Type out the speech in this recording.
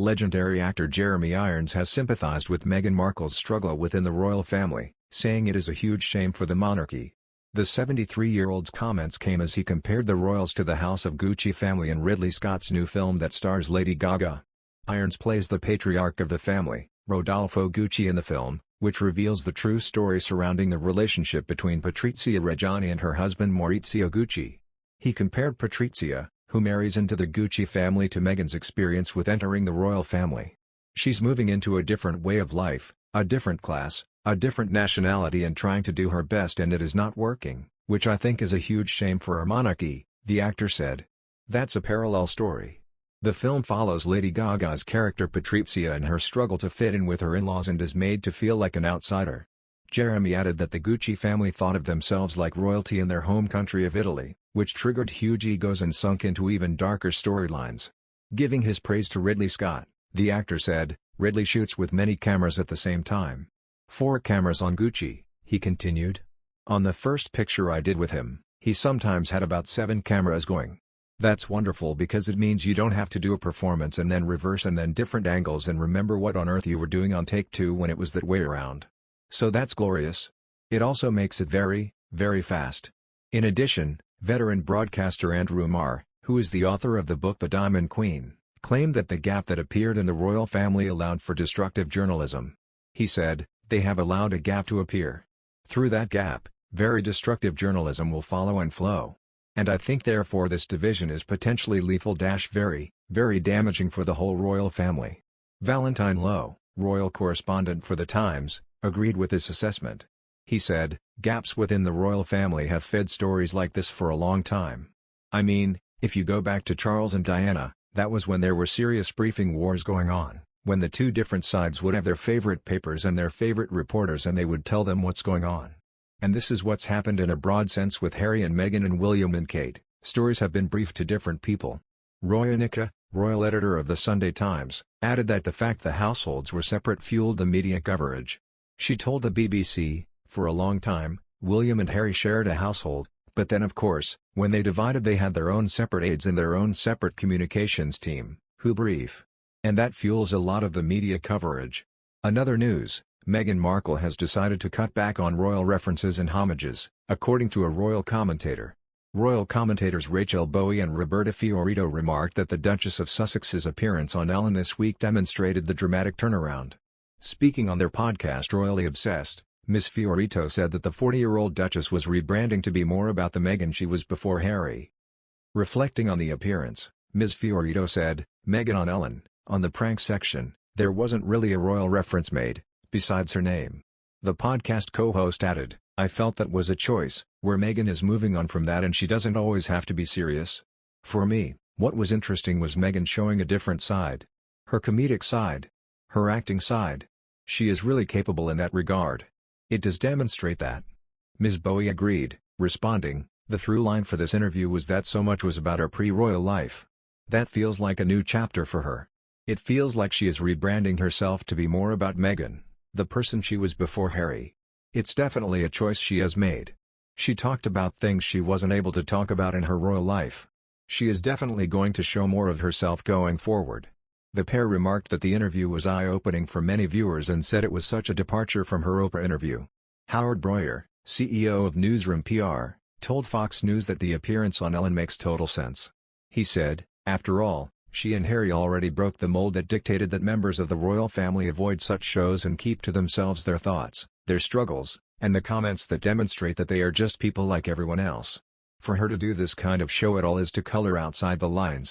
Legendary actor Jeremy Irons has sympathized with Meghan Markle's struggle within the royal family, saying it is a huge shame for the monarchy. The 73-year-old's comments came as he compared the royals to the House of Gucci family in Ridley Scott's new film that stars Lady Gaga. Irons plays the patriarch of the family, Rodolfo Gucci in the film, which reveals the true story surrounding the relationship between Patrizia Reggiani and her husband Maurizio Gucci. He compared Patrizia, who marries into the Gucci family, to Meghan's experience with entering the royal family. She's moving into a different way of life, a different class, a different nationality, and trying to do her best, and it is not working, which I think is a huge shame for our monarchy, the actor said. That's a parallel story. The film follows Lady Gaga's character Patrizia and her struggle to fit in with her in-laws and is made to feel like an outsider. Jeremy added that the Gucci family thought of themselves like royalty in their home country of Italy, which triggered huge egos and sunk into even darker storylines. Giving his praise to Ridley Scott, the actor said, "Ridley shoots with many cameras at the same time. 4 cameras on Gucci," he continued. "On the first picture I did with him, he sometimes had about 7 cameras going. That's wonderful because it means you don't have to do a performance and then reverse and then different angles and remember what on earth you were doing on take 2 when it was that way around. So that's glorious. It also makes it very, very fast." In addition, veteran broadcaster Andrew Marr, who is the author of the book The Diamond Queen, claimed that the gap that appeared in the royal family allowed for destructive journalism. He said, "They have allowed a gap to appear. Through that gap, very destructive journalism will follow and flow. And I think therefore this division is potentially lethal - very, very damaging for the whole royal family." Valentine Low, royal correspondent for The Times, agreed with this assessment. He said, "Gaps within the royal family have fed stories like this for a long time. I mean, if you go back to Charles and Diana, that was when there were serious briefing wars going on, when the 2 different sides would have their favorite papers and their favorite reporters and they would tell them what's going on. And this is what's happened in a broad sense with Harry and Meghan and William and Kate. Stories have been briefed to different people." Roy Anika, royal editor of the Sunday Times, added that the fact the households were separate fueled the media coverage. She told the BBC, "For a long time, William and Harry shared a household, but then of course, when they divided they had their own separate aides and their own separate communications team, who brief. And that fuels a lot of the media coverage." Another news, Meghan Markle has decided to cut back on royal references and homages, according to a royal commentator. Royal commentators Rachel Bowie and Roberta Fiorito remarked that the Duchess of Sussex's appearance on Ellen this week demonstrated the dramatic turnaround. Speaking on their podcast Royally Obsessed, Ms. Fiorito said that the 40-year-old Duchess was rebranding to be more about the Meghan she was before Harry. Reflecting on the appearance, Ms. Fiorito said, "Meghan on Ellen, on the prank section, there wasn't really a royal reference made, besides her name." The podcast co-host added, "I felt that was a choice, where Meghan is moving on from that and she doesn't always have to be serious. For me, what was interesting was Meghan showing a different side. Her comedic side. Her acting side. She is really capable in that regard. It does demonstrate that." Ms. Bowie agreed, responding, "The through line for this interview was that so much was about her pre-royal life. That feels like a new chapter for her. It feels like she is rebranding herself to be more about Meghan, the person she was before Harry. It's definitely a choice she has made. She talked about things she wasn't able to talk about in her royal life. She is definitely going to show more of herself going forward." The pair remarked that the interview was eye-opening for many viewers and said it was such a departure from her Oprah interview. Howard Breuer, CEO of Newsroom PR, told Fox News that the appearance on Ellen makes total sense. He said, "After all, she and Harry already broke the mold that dictated that members of the royal family avoid such shows and keep to themselves their thoughts, their struggles, and the comments that demonstrate that they are just people like everyone else. For her to do this kind of show at all is to color outside the lines,